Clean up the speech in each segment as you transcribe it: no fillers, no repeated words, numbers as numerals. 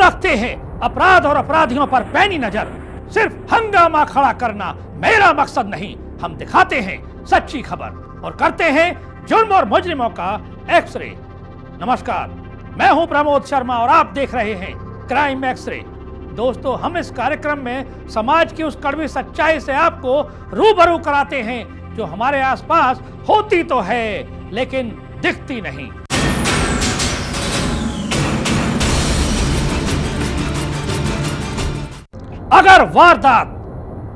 रखते हैं अपराध और अपराधियों पर पैनी नजर। सिर्फ हंगामा खड़ा करना मेरा मकसद नहीं, हम दिखाते हैं सच्ची खबर और करते हैं जुर्म और मुजरिमों का एक्सरे। नमस्कार, मैं हूं प्रमोद शर्मा और आप देख रहे हैं क्राइम एक्सरे। दोस्तों, हम इस कार्यक्रम में समाज की उस कड़वी सच्चाई से आपको रूबरू कराते हैं जो हमारे आसपास होती तो है लेकिन दिखती नहीं। अगर वारदात,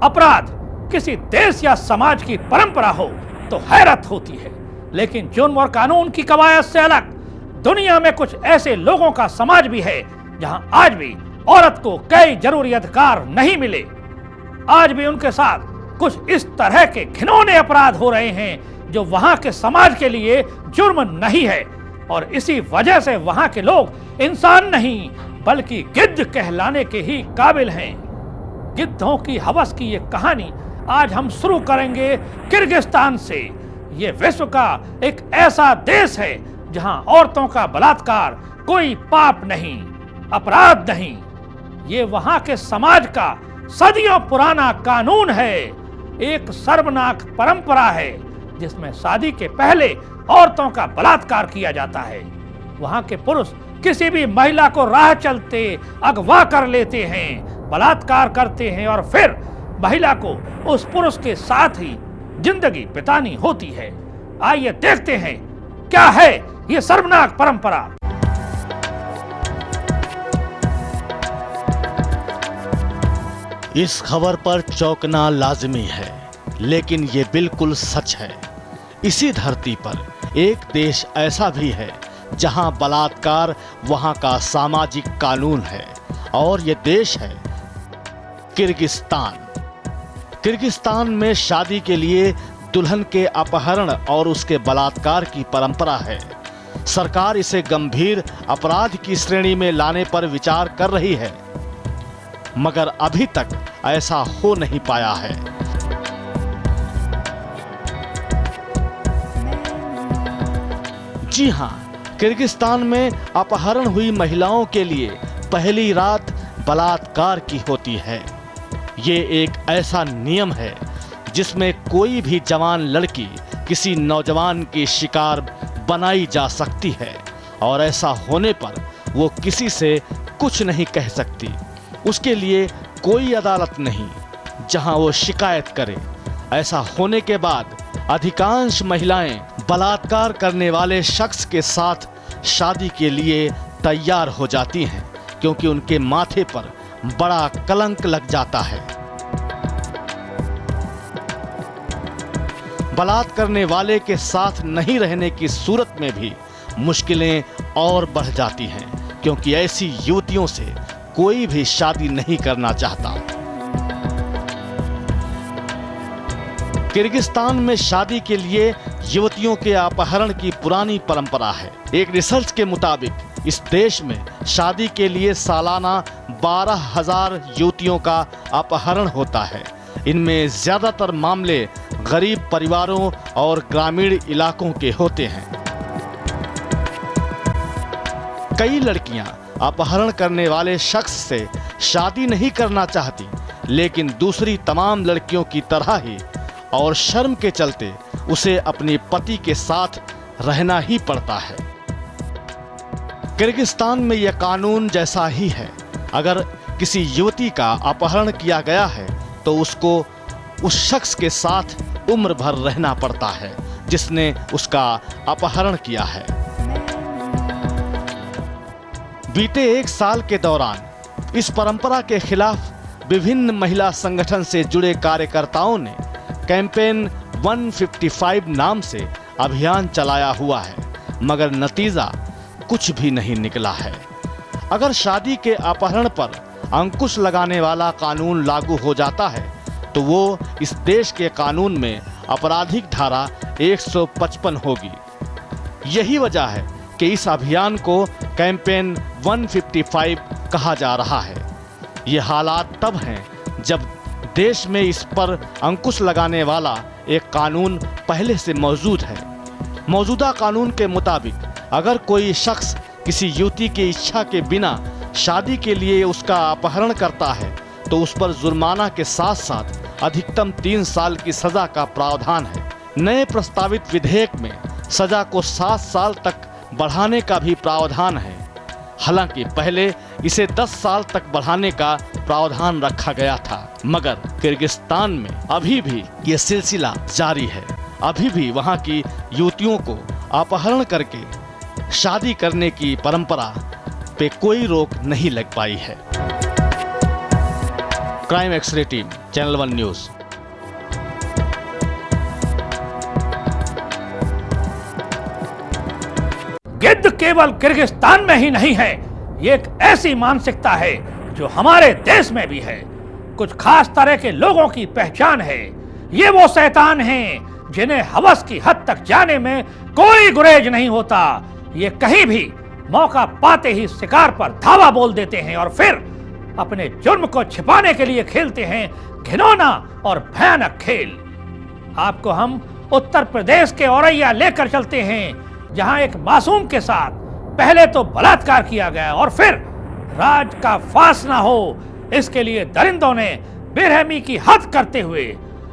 अपराध किसी देश या समाज की परंपरा हो तो हैरत होती है, लेकिन जुर्म और कानून की कवायद से अलग दुनिया में कुछ ऐसे लोगों का समाज भी है जहां आज भी औरत को कई जरूरी अधिकार नहीं मिले। आज भी उनके साथ कुछ इस तरह के घिनौने अपराध हो रहे हैं जो वहां के समाज के लिए जुर्म नहीं है और इसी वजह से वहां के लोग इंसान नहीं बल्कि गिद्ध कहलाने के ही काबिल हैं। गिद्धों की हवस की ये कहानी आज हम शुरू करेंगे किर्गिस्तान से। ये विश्व का एक ऐसा देश है जहां औरतों का बलात्कार कोई पाप नहीं, अपराध नहीं। ये वहां के समाज का सदियों पुराना कानून है, एक शर्मनाक परंपरा है जिसमें शादी के पहले औरतों का बलात्कार किया जाता है। वहां के पुरुष किसी भी महिला को राह चलते अगवा कर लेते हैं, बलात्कार करते हैं और फिर महिला को उस पुरुष के साथ ही जिंदगी बितानी होती है। आइए देखते हैं क्या है ये शर्मनाक परंपरा। इस खबर पर चौंकना लाजमी है, लेकिन ये बिल्कुल सच है। इसी धरती पर एक देश ऐसा भी है जहां बलात्कार वहां का सामाजिक कानून है और ये देश है किर्गिस्तान। किर्गिस्तान में शादी के लिए दुल्हन के अपहरण और उसके बलात्कार की परंपरा है। सरकार इसे गंभीर अपराध की श्रेणी में लाने पर विचार कर रही है, मगर अभी तक ऐसा हो नहीं पाया है। जी हां, किर्गिस्तान में अपहरण हुई महिलाओं के लिए पहली रात बलात्कार की होती है। ये एक ऐसा नियम है जिसमें कोई भी जवान लड़की किसी नौजवान की शिकार बनाई जा सकती है और ऐसा होने पर वो किसी से कुछ नहीं कह सकती। उसके लिए कोई अदालत नहीं जहां वो शिकायत करे। ऐसा होने के बाद अधिकांश महिलाएं बलात्कार करने वाले शख्स के साथ शादी के लिए तैयार हो जाती हैं, क्योंकि उनके माथे पर बड़ा कलंक लग जाता है। बलात्कार करने वाले के साथ नहीं रहने की सूरत में भी मुश्किलें और बढ़ जाती हैं, क्योंकि ऐसी युवतियों से कोई भी शादी नहीं करना चाहता। किर्गिस्तान में शादी के लिए युवतियों के अपहरण की पुरानी परंपरा है। एक रिसर्च के मुताबिक इस देश में शादी के लिए सालाना 12,000 युवतियों का अपहरण होता है। इनमें ज्यादातर मामले गरीब परिवारों और ग्रामीण इलाकों के होते हैं। कई लड़कियां अपहरण करने वाले शख्स से शादी नहीं करना चाहती, लेकिन दूसरी तमाम लड़कियों की तरह ही और शर्म के चलते उसे अपने पति के साथ रहना ही पड़ता है। किर्गिस्तान में यह कानून जैसा ही है। अगर किसी युवती का अपहरण किया गया है तो उसको उस शख्स के साथ उम्र भर रहना पड़ता है जिसने उसका अपहरण किया है। बीते एक साल के दौरान इस परंपरा के खिलाफ विभिन्न महिला संगठन से जुड़े कार्यकर्ताओं ने कैंपेन 155 नाम से अभियान चलाया हुआ है, मगर नतीजा कुछ भी नहीं निकला है। अगर शादी के अपहरण पर अंकुश लगाने वाला कानून लागू हो जाता है तो वो इस देश के कानून में आपराधिक धारा 155 होगी। यही वजह है कि इस अभियान को कैंपेन 155 कहा जा रहा है। ये हालात तब हैं जब देश में इस पर अंकुश लगाने वाला एक कानून पहले से मौजूद है। मौजूदा कानून के मुताबिक अगर कोई शख्स किसी युवती की इच्छा के बिना शादी के लिए उसका अपहरण करता है तो उस पर जुर्माना के साथ साथ अधिकतम 3 साल की सजा का प्रावधान है। नए प्रस्तावित विधेयक में सजा को 7 साल तक बढ़ाने का भी प्रावधान है। हालांकि पहले इसे 10 साल तक बढ़ाने का प्रावधान रखा गया था, मगर किर्गिस्तान में अभी भी ये सिलसिला जारी है। अभी भी वहां की युवतियों को अपहरण करके शादी करने की परंपरा पे कोई रोक नहीं लग पाई है। Crime x-ray team, channel 1 news. गिद्ध केवल किर्गिस्तान में ही नहीं है, ये एक ऐसी मानसिकता है जो हमारे देश में भी है। कुछ खास तरह के लोगों की पहचान है। ये वो शैतान हैं जिन्हें हवस की हद तक जाने में कोई गुरेज नहीं होता। ये कहीं भी मौका पाते ही शिकार पर धावा बोल देते हैं और फिर अपने जुर्म को छिपाने के लिए खेलते हैं घिनौना और भयानक खेल। आपको हम उत्तर प्रदेश के औरैया लेकर चलते हैं, जहां एक मासूम के साथ पहले तो बलात्कार किया गया और फिर राज का फास ना हो इसके लिए दरिंदों ने बेरहमी की हद करते हुए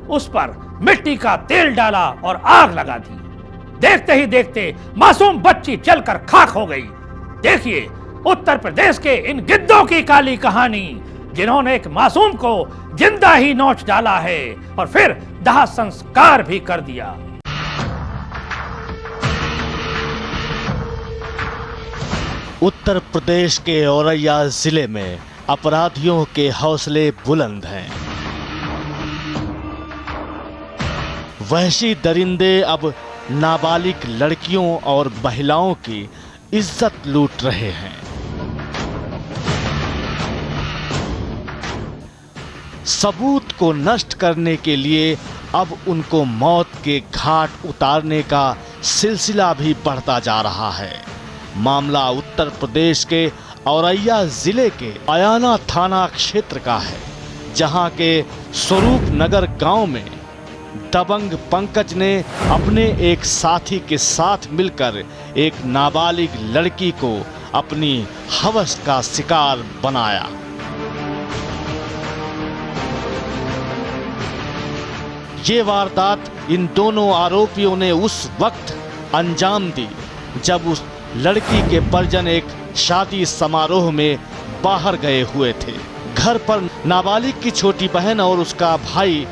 उस पर मिट्टी का तेल डाला और आग लगा दी। देखते ही देखते मासूम बच्ची जलकर खाक हो गई। देखिए उत्तर प्रदेश के इन गिद्धों की काली कहानी, जिन्होंने एक मासूम को जिंदा ही नोच डाला है और फिर दाह संस्कार भी कर दिया। उत्तर प्रदेश के औरैया जिले में अपराधियों के हौसले बुलंद हैं। वहशी दरिंदे अब नाबालिग लड़कियों और महिलाओं की इज्जत लूट रहे हैं। सबूत को नष्ट करने के लिए अब उनको मौत के घाट उतारने का सिलसिला भी बढ़ता जा रहा है। मामला उत्तर प्रदेश के औरैया जिले के अयाना थाना क्षेत्र का है, जहां के स्वरूप नगर गांव में दबंग पंकज ने अपने एक साथी के साथ मिलकर एक नाबालिग लड़की को अपनी हवस का शिकार बनाया। ये वारदात इन दोनों आरोपियों ने उस वक्त अंजाम दी जब उस लड़की के परिजन एक शादी समारोह में बाहर गए हुए थे। घर पर नाबालिग की छोटी बहन और उसका भाई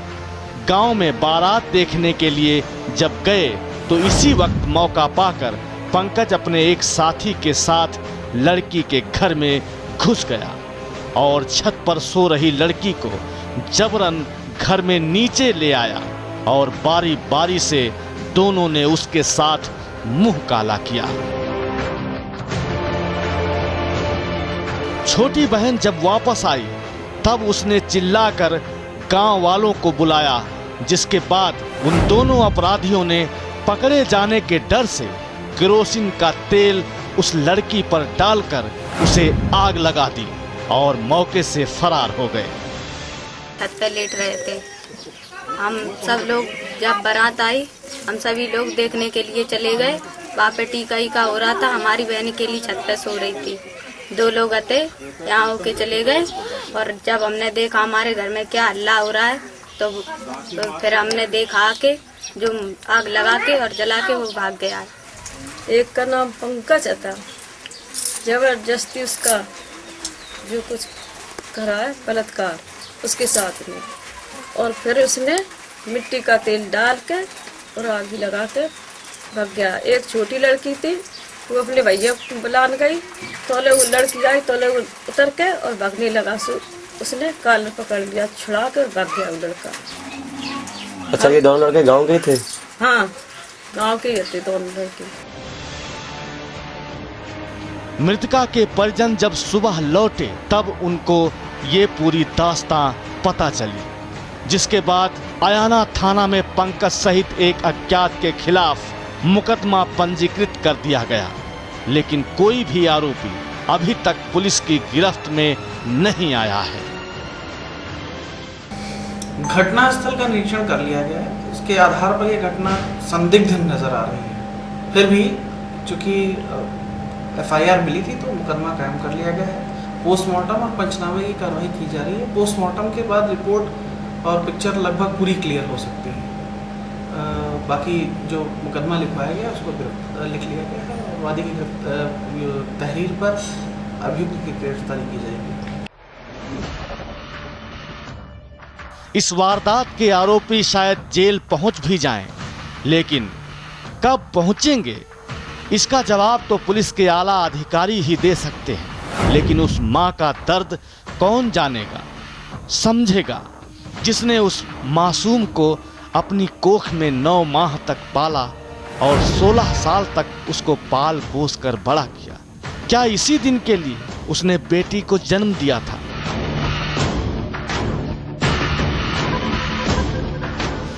गांव में बारात देखने के लिए जब गए तो इसी वक्त मौका पाकर पंकज अपने एक साथी के साथ लड़की के घर में घुस गया और छत पर सो रही लड़की को जबरन घर में नीचे ले आया और बारी बारी से दोनों ने उसके साथ मुंह काला किया। छोटी बहन जब वापस आई तब उसने चिल्लाकर गांव वालों को बुलाया, जिसके बाद उन दोनों अपराधियों ने पकड़े जाने के डर से केरोसिन का तेल उस लड़की पर डालकर उसे आग लगा दी और मौके से फरार हो गए। छत पे लेट रहे थे हम सब लोग। जब बारात आई हम सभी लोग देखने के लिए चले गए। वहाँ पे टीका हो रहा था। हमारी बहन के लिए छत पे सो रही थी। 2 लोग आते यहाँ होके चले गए और जब हमने देखा हमारे घर में क्या हल्ला हो रहा है तो फिर हमने देखा कि जो आग लगा के और जला के वो भाग गया। एक का नाम पंकज था। जबरदस्ती उसका जो कुछ करा है बलात्कार उसके साथ में, और फिर उसने मिट्टी का तेल डाल के और आग भी लगा के भाग गया। एक छोटी लड़की थी वो अपने भैया को बुलाने गई, तोले वो लड़की आई, तोले वो उतर के और भागने लगा। उसने काल पकड़ लिया, छुड़ा के और भाग गया वो लड़का। अच्छा, ये दोनों लड़के गांव के थे? हाँ, गांव के ही थे दोनों लड़के। मृतका के परिजन जब सुबह लौटे तब उनको ये पूरी दास्तां पता चली, जिसके बाद अयाना थाना में पंकज सहित एक अज्ञात के खिलाफ मुकदमा पंजीकृत कर दिया गया, लेकिन कोई भी आरोपी अभी तक पुलिस की गिरफ्त में नहीं आया है। घटनास्थल का निरीक्षण कर लिया गया है। इसके आधार पर यह घटना संदिग्ध नजर आ रही है। फिर भी चूंकि FIR मिली थी तो मुकदमा कायम कर लिया गया है पोस्टमार्टम और पंचनामे की कार्रवाई की जा रही है। पोस्टमार्टम के बाद रिपोर्ट और पिक्चर लगभग पूरी क्लियर हो सकती है। बाकी जो मुकदमा लिखवाया गया उसको लिख लिया गया है और वादी की तहरीर पर अभियुक्त की गिरफ्तारी की जाएगी। इस वारदात के आरोपी शायद जेल पहुंच भी जाएं, लेकिन कब पहुंचेंगे इसका जवाब तो पुलिस के आला अधिकारी ही दे सकते हैं। लेकिन उस मां का दर्द कौन जानेगा, समझेगा, जिसने उस मासूम को अपनी कोख में 9 माह तक पाला और 16 साल तक उसको पाल पोस कर बड़ा किया। क्या इसी दिन के लिए उसने बेटी को जन्म दिया था?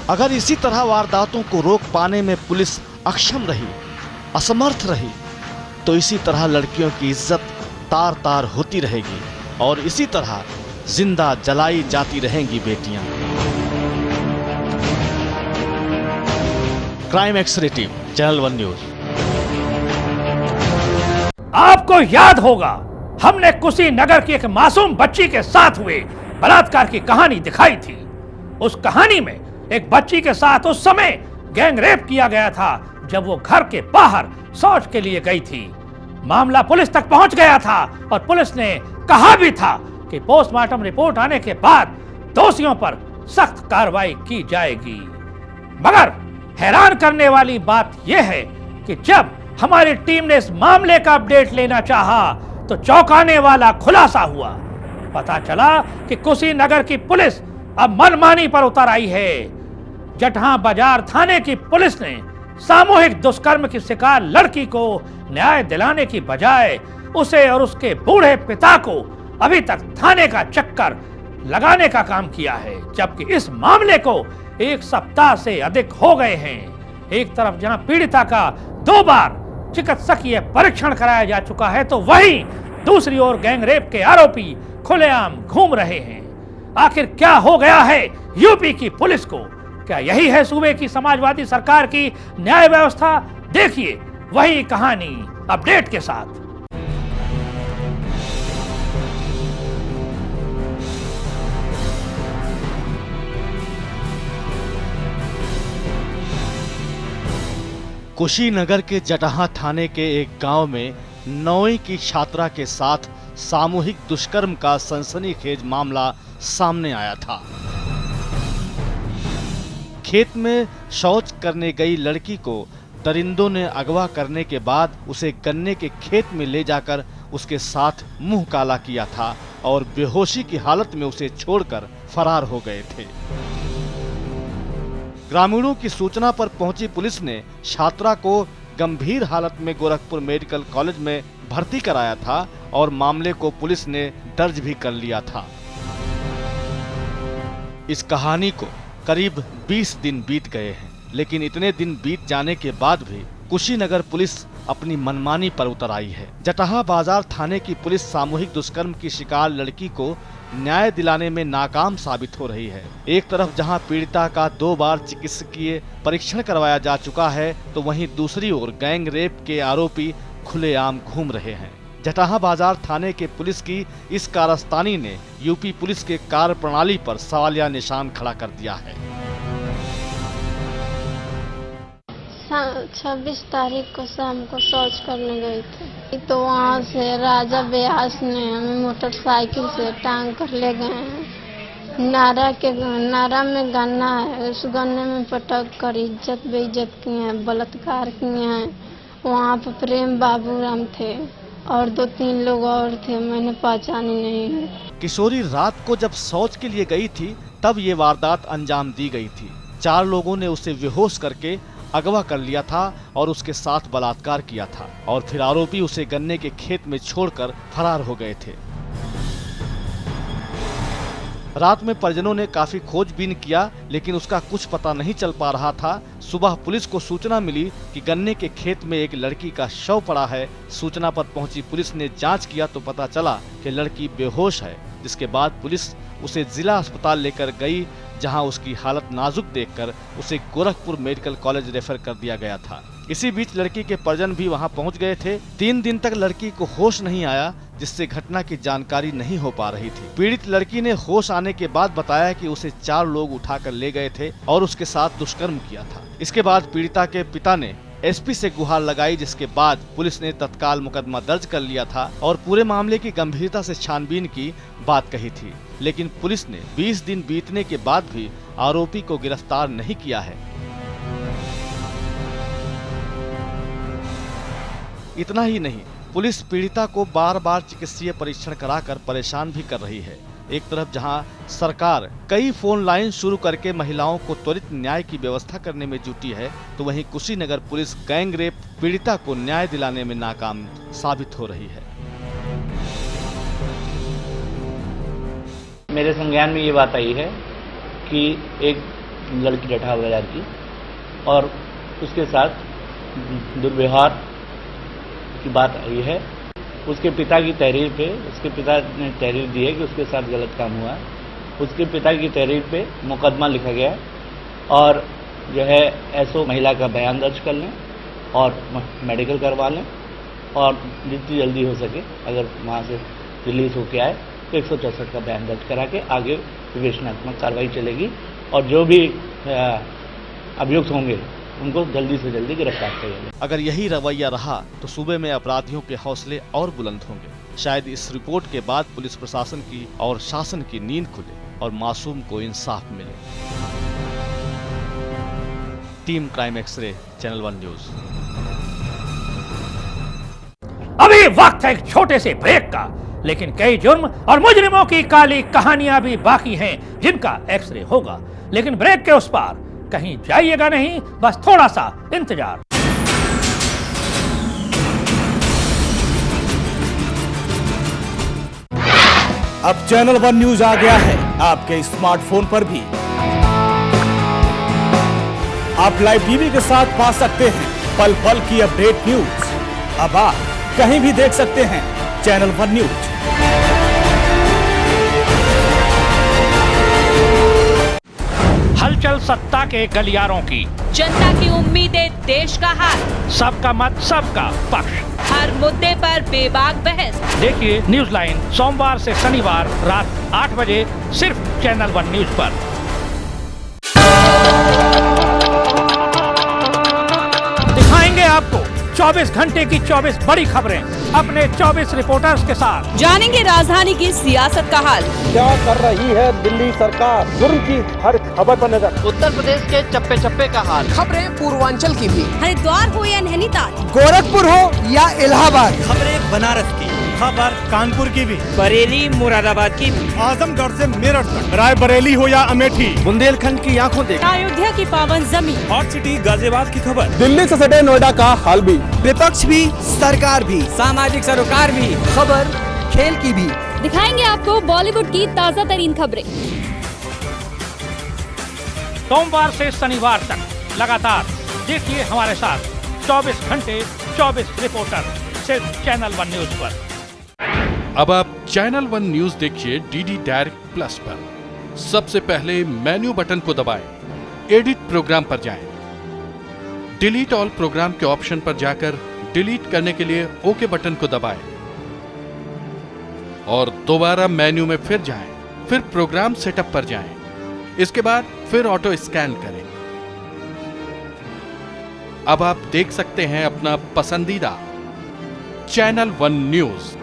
अगर इसी तरह वारदातों को रोक पाने में पुलिस अक्षम रही, असमर्थ रही, तो इसी तरह लड़कियों की इज्जत तार तार होती रहेगी और इसी तरह जिंदा जलाई जाती रहेंगी बेटियां। Crime x-ray team, channel 1 news. आपको याद होगा हमने कुशीनगर की एक मासूम बच्ची के साथ हुए बलात्कार की कहानी दिखाई थी। उस कहानी में एक बच्ची के साथ उस समय गैंग रेप किया गया था जब वो घर के बाहर शौच के लिए गई थी। मामला पुलिस तक पहुंच गया था और पुलिस ने कहा भी था कि पोस्टमार्टम रिपोर्ट आने के बाद दोषियों पर सख्त कार्रवाई की जाएगी। मगर हैरान करने वाली बात यह है कि जब हमारी टीम ने इस मामले का अपडेट लेना चाहा तो चौंकाने वाला खुलासा हुआ। पता चला कि कुशीनगर की पुलिस अब मनमानी पर उतर आई है। जटहा बाजार थाने की पुलिस ने सामूहिक दुष्कर्म की शिकार लड़की को न्याय दिलाने की बजाय उसे और उसके बूढ़े पिता को अभी तक थाने का चक्कर लगाने का काम किया है, जबकि इस मामले को 1 सप्ताह से अधिक हो गए हैं। एक तरफ जहां पीड़िता का 2 बार चिकित्सकीय परीक्षण कराया जा चुका है, तो वहीं दूसरी ओर गैंगरेप के आरोपी खुलेआम घूम रहे हैं। आखिर क्या हो गया है यूपी की पुलिस को? क्या यही है सूबे की समाजवादी सरकार की न्याय व्यवस्था? देखिए वही कहानी अपडेट के साथ। कुशीनगर के जटहा थाने के एक गांव में 9वीं की छात्रा के साथ सामूहिक दुष्कर्म का सनसनीखेज मामला सामने आया था। खेत में शौच करने गई लड़की को दरिंदों ने अगवा करने के बाद उसे गन्ने के खेत में ले जाकर उसके साथ मुंह काला किया था और बेहोशी की हालत में उसे छोड़कर फरार हो गए थे। ग्रामीणों की सूचना पर पहुंची पुलिस ने छात्रा को गंभीर हालत में गोरखपुर मेडिकल कॉलेज में भर्ती कराया था और मामले को पुलिस ने दर्ज भी कर लिया था। इस कहानी को करीब 20 दिन बीत गए हैं, लेकिन इतने दिन बीत जाने के बाद भी कुशीनगर पुलिस अपनी मनमानी पर उतर आई है। जटहा बाजार थाने की पुलिस सामूहिक दुष्कर्म की शिकार लड़की को न्याय दिलाने में नाकाम साबित हो रही है। एक तरफ जहां पीड़िता का 2 बार चिकित्सकीय परीक्षण करवाया जा चुका है, तो वहीं दूसरी ओर गैंग रेप के आरोपी खुलेआम घूम रहे हैं। जटहा बाजार थाने के पुलिस की इस कारस्तानी ने यूपी पुलिस के कार्यप्रणाली पर सवालिया निशान खड़ा कर दिया है। 26 तारीख को शाम को शौच करने गए थे, तो वहाँ से राजा व्यास ने हमें मोटरसाइकिल से टांग कर ले गए हैं। नारा में गन्ना है, उस गन्ने में पटक कर इज्जत बेइज्जत किए हैं, बलात्कार किए हैं। वहाँ पर प्रेम बाबूराम थे और 2-3 लोग और थे, मैंने पहचानी नहीं है। किशोरी रात को जब शौच के लिए गई थी तब ये वारदात अंजाम दी गई थी। 4 लोगों ने उसे बेहोश करके अगवा कर लिया था और उसके साथ बलात्कार किया था और फिर आरोपी उसे गन्ने के खेत में छोड़कर फरार हो गए थे। रात में परिजनों ने काफी खोजबीन किया, लेकिन उसका कुछ पता नहीं चल पा रहा था। सुबह पुलिस को सूचना मिली कि गन्ने के खेत में एक लड़की का शव पड़ा है। सूचना पर पहुंची पुलिस ने जांच किया तो पता चला कि लड़की बेहोश है, जिसके बाद पुलिस उसे जिला अस्पताल लेकर गई, जहां उसकी हालत नाजुक देखकर उसे गोरखपुर मेडिकल कॉलेज रेफर कर दिया गया था। इसी बीच लड़की के परिजन भी वहां पहुंच गए थे। 3 दिन तक लड़की को होश नहीं आया, जिससे घटना की जानकारी नहीं हो पा रही थी। पीड़ित लड़की ने होश आने के बाद बताया कि उसे 4 लोग उठाकर ले गए थे और उसके साथ दुष्कर्म किया था। इसके बाद पीड़िता के पिता ने एसपी से गुहार लगाई, जिसके बाद पुलिस ने तत्काल मुकदमा दर्ज कर लिया था और पूरे मामले की गंभीरता से छानबीन की बात कही थी। लेकिन पुलिस ने 20 दिन बीतने के बाद भी आरोपी को गिरफ्तार नहीं किया है। इतना ही नहीं, पुलिस पीड़िता को बार बार चिकित्सीय परीक्षण कराकर परेशान भी कर रही है। एक तरफ जहां सरकार कई फोन लाइन शुरू करके महिलाओं को त्वरित न्याय की व्यवस्था करने में जुटी है, तो वहीं कुशीनगर पुलिस गैंग रेप पीड़िता को न्याय दिलाने में नाकाम साबित हो रही है। मेरे संज्ञान में ये बात आई है कि एक लड़की डठा बाजार की और उसके साथ दुर्व्यवहार की बात आई है। उसके पिता की तहरीर पे, उसके पिता ने तहरीर दी है कि उसके साथ गलत काम हुआ है। उसके पिता की तहरीर पे मुकदमा लिखा गया है और जो है एसओ महिला का बयान दर्ज कर लें और मेडिकल करवा लें और जितनी जल्दी हो सके अगर वहाँ से रिलीज होके आए तो 164 का बयान दर्ज करा के आगे विवेचनात्मक कार्रवाई चलेगी और जो भी अभियुक्त होंगे उनको जल्दी से जल्दी गिरफ्तार करेंगे। अगर यही रवैया रहा तो सूबे में अपराधियों के हौसले और बुलंद होंगे। शायद इस रिपोर्ट के बाद पुलिस प्रशासन की और शासन की नींद खुले और मासूम को इंसाफ मिले। Team crime x-ray, channel 1 news. अभी वक्त है एक छोटे से ब्रेक का, लेकिन कई जुर्म और मुजरिमों की काली कहानियां भी बाकी हैं जिनका एक्सरे होगा। लेकिन ब्रेक के उस पार कहीं जाइएगा नहीं, बस थोड़ा सा इंतजार। अब चैनल 1 न्यूज आ गया है आपके स्मार्टफोन पर भी। आप लाइव टीवी के साथ पा सकते हैं पल पल की अपडेट न्यूज। अब आप कहीं भी देख सकते हैं चैनल 1 न्यूज। हलचल सत्ता के गलियारों की, जनता की उम्मीदें, देश का हाल, सबका मत, सबका पक्ष, हर मुद्दे पर बेबाक बहस। देखिए न्यूज लाइन सोमवार से शनिवार रात 8 बजे सिर्फ चैनल 1 न्यूज पर। दिखाएंगे आपको 24 घंटे की 24 बड़ी खबरें अपने 24 रिपोर्टर्स के साथ। जानेंगे राजधानी की सियासत का हाल, क्या कर रही है दिल्ली सरकार, जुर्म की हर खबर पर नजर। उत्तर प्रदेश के चप्पे चप्पे का हाल, खबरें पूर्वांचल की भी, हरिद्वार हो या नैनीताल, गोरखपुर हो या इलाहाबाद, खबरें बनारस की, खबर कानपुर की भी, बरेली मुरादाबाद की भी, आजमगढ़ से मेरठ तक, रायबरेली हो या अमेठी, बुंदेलखंड की आंखों देख, अयोध्या की पावन जमीन, हॉट सिटी गाजियाबाद की खबर, दिल्ली से सटे नोएडा का हाल भी, विपक्ष भी, सरकार भी, सामाजिक सरोकार भी, खबर खेल की भी। दिखाएंगे आपको बॉलीवुड की ताजा तरीन खबरें। सोमवार से शनिवार तक लगातार देखिए हमारे साथ 24 घंटे 24 रिपोर्टर सिर्फ चैनल 1 न्यूज पर। अब आप चैनल 1 न्यूज देखिए डीडी डायरेक्ट प्लस पर। सबसे पहले मेन्यू बटन को दबाएं, एडिट प्रोग्राम पर जाएं, डिलीट ऑल प्रोग्राम के ऑप्शन पर जाकर डिलीट करने के लिए ओके बटन को दबाएं और दोबारा मेन्यू में फिर जाएं, फिर प्रोग्राम सेटअप पर जाएं, इसके बाद फिर ऑटो स्कैन करें। अब आप देख सकते हैं अपना पसंदीदा चैनल 1 न्यूज।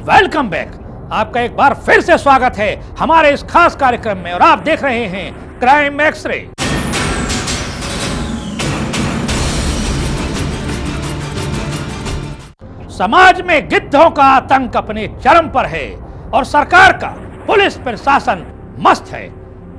वेलकम बैक, आपका एक बार फिर से स्वागत है हमारे इस खास कार्यक्रम में और आप देख रहे हैं क्राइम एक्सरे। समाज में गिद्धों का आतंक अपने चरम पर है और सरकार का पुलिस प्रशासन मस्त है।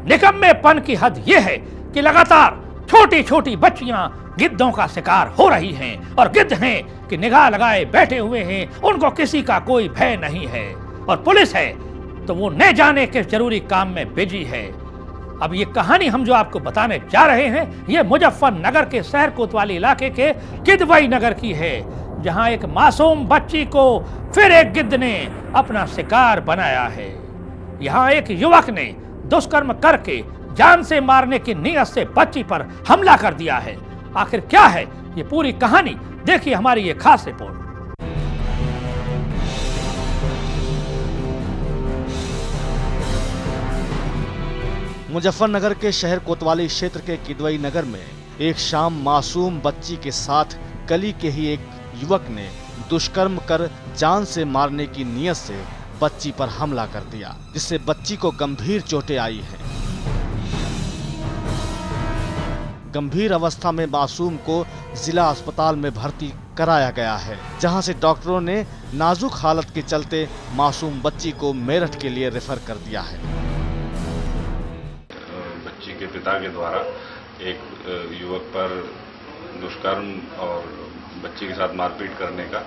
निकम्मेपन की हद यह है कि लगातार छोटी छोटी बच्चियां गिद्धों का शिकार हो रही हैं और गिद्ध हैं कि निगाह लगाए बैठे हुए हैं, उनको किसी का कोई भय नहीं है। और पुलिस है तो वो न जाने किस जरूरी काम में बिजी है। अब ये कहानी हम जो आपको बताने जा रहे हैं ये मुजफ्फरनगर के शहर कोतवाली इलाके के किदवई नगर की है, जहां एक मासूम बच्ची को फिर एक गिद्ध ने अपना शिकार बनाया है। यहाँ एक युवक ने दुष्कर्म करके जान से मारने की नीयत से बच्ची पर हमला कर दिया है। आखिर क्या है ये पूरी कहानी, देखिए हमारी ये खास रिपोर्ट। मुजफ्फरनगर के शहर कोतवाली क्षेत्र के किदवई नगर में एक शाम मासूम बच्ची के साथ गली के ही एक युवक ने दुष्कर्म कर जान से मारने की नीयत से बच्ची पर हमला कर दिया, जिससे बच्ची को गंभीर चोटें आई हैं। गंभीर अवस्था में मासूम को जिला अस्पताल में भर्ती कराया गया है, जहां से डॉक्टरों ने नाजुक हालत के चलते मासूम बच्ची को मेरठ के लिए रेफर कर दिया है। बच्ची के पिता के द्वारा एक युवक पर दुष्कर्म और बच्ची के साथ मारपीट करने का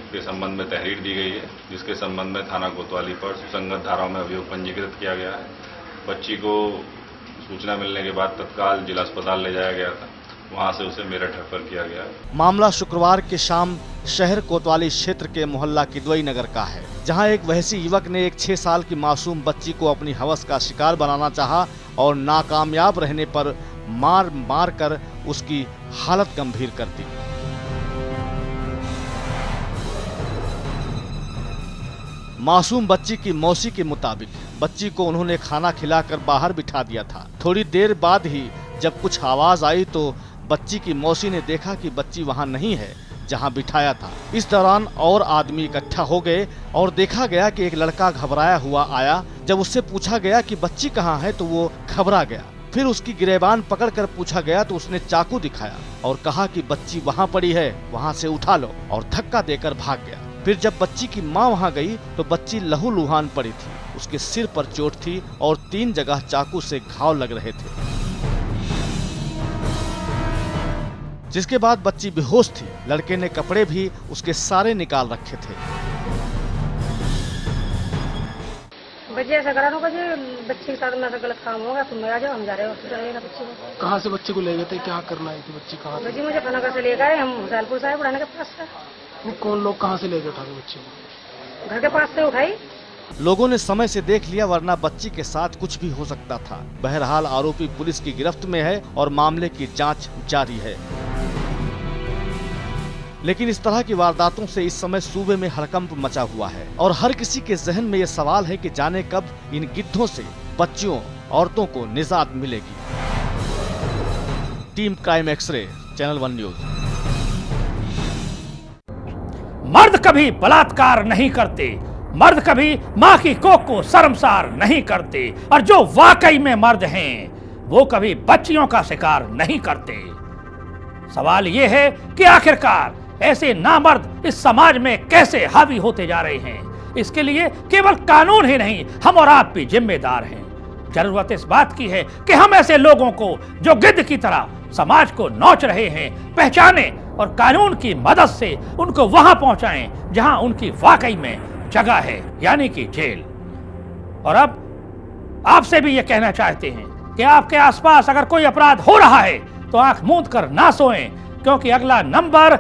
के संबंध में तहरीर दी गई है, जिसके संबंध में थाना कोतवाली पर सुसंगत धाराओं में अभियोग पंजीकृत किया गया है। बच्ची को सूचना मिलने के बाद तत्काल जिला अस्पताल ले जाया गया था, वहां से उसे मेरठ रेफर किया गया। मामला शुक्रवार की शाम शहर कोतवाली क्षेत्र के मोहल्ला किदवई नगर का है, जहां एक वहसी युवक ने एक 6 साल की मासूम बच्ची को अपनी हवस का शिकार बनाना चाहा और नाकामयाब रहने पर मार कर उसकी हालत गंभीर कर दी। मासूम बच्ची की मौसी के मुताबिक बच्ची को उन्होंने खाना खिलाकर बाहर बिठा दिया था। थोड़ी देर बाद ही जब कुछ आवाज आई तो बच्ची की मौसी ने देखा कि बच्ची वहां नहीं है जहां बिठाया था। इस दौरान और आदमी इकट्ठा हो गए और देखा गया कि एक लड़का घबराया हुआ आया। जब उससे पूछा गया कि बच्ची कहाँ है तो वो घबरा गया। फिर उसकी गिरेबान पकड़कर पूछा गया तो उसने चाकू दिखाया और कहा कि बच्ची वहां पड़ी है, वहां से उठा लो, और धक्का देकर भाग गया। फिर जब बच्ची की मां वहां गई तो बच्ची लहूलुहान पड़ी थी, उसके सिर पर चोट थी और 3 जगह चाकू से घाव लग रहे थे, जिसके बाद बच्ची बेहोश थी। लड़के ने कपड़े भी उसके सारे निकाल रखे थे। ऐसा करा बच्ची के साथ में गलत काम होगा, तुम आ जाओ, हम जा रहे हो बच्ची को। कहाँ से बच्ची को ले गए थे, क्या करना है बच्ची कहाँ से? जी मुझे पनागर से ले गए, हम हुसैनपुर साहिब उड़ाने के पास से। वो कौन लोग कहाँ से ले गए उठाए बच्ची को? घर के पास से उठाई। लोगों ने समय से देख लिया, वरना बच्ची के साथ कुछ भी हो सकता था। बहरहाल आरोपी पुलिस की गिरफ्त में है और मामले की जांच जारी है। लेकिन इस तरह की वारदातों से इस समय सूबे में हड़कंप मचा हुआ है और हर किसी के जहन में यह सवाल है कि जाने कब इन गिद्धों से बच्चियों, औरतों को निजात मिलेगी। Team crime x-ray, channel 1 news. मर्द कभी बलात्कार नहीं करते, मर्द कभी मां की कोख को शर्मसार नहीं करते, और जो वाकई में मर्द हैं वो कभी बच्चियों का शिकार नहीं करते। सवाल ये है कि आखिरकार ऐसे नामर्द इस समाज में कैसे हावी होते जा रहे हैं। इसके लिए केवल कानून ही नहीं, हम और आप भी जिम्मेदार हैं। जरूरत इस बात की है कि हम ऐसे लोगों को जो गिद्ध की तरह समाज को नोच रहे हैं पहचाने और कानून की मदद से उनको वहां पहुंचाएं जहां उनकी वाकई में जगह है, यानी कि जेल। और अब आपसे भी ये कहना चाहते हैं कि आपके आसपास अगर कोई अपराध हो रहा है तो आंख मूंद कर ना सोएं, क्योंकि अगला नंबर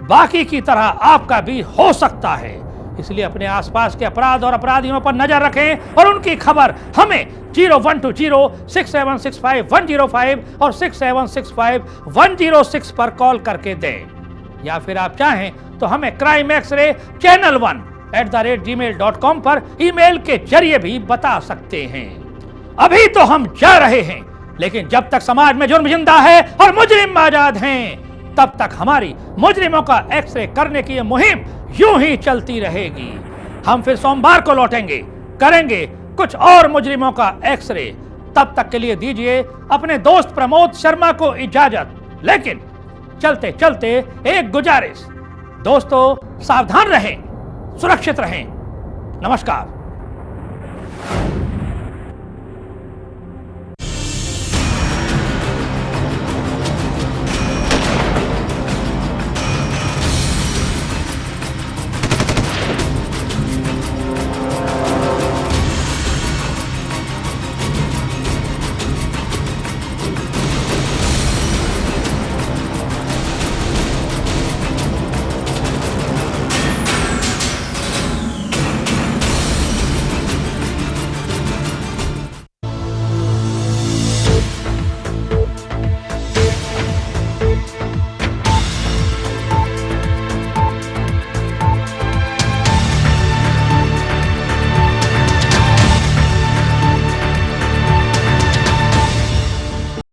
बाकी की तरह आपका भी हो सकता है। इसलिए अपने आसपास के अपराध और अपराधियों पर नजर रखें और उनकी खबर हमें 0120-6765-105 और 6765-106 पर कॉल करके दें, या फिर आप चाहें तो हमें क्राइम एक्सरे चैनल 1@gmail.com पर ईमेल के जरिए भी बता सकते हैं। अभी तो हम जा रहे हैं, लेकिन जब तक समाज में जुर्म जिंदा है और मुजरिम आजाद हैं, तब तक हमारी मुजरिमों का एक्सरे करने की ये मुहिम यूं ही चलती रहेगी। हम फिर सोमवार को लौटेंगे, करेंगे कुछ और मुजरिमों का एक्सरे। तब तक के लिए दीजिए अपने दोस्त प्रमोद शर्मा को इजाजत। लेकिन चलते चलते एक गुजारिश, दोस्तों सावधान रहें, सुरक्षित रहें। नमस्कार।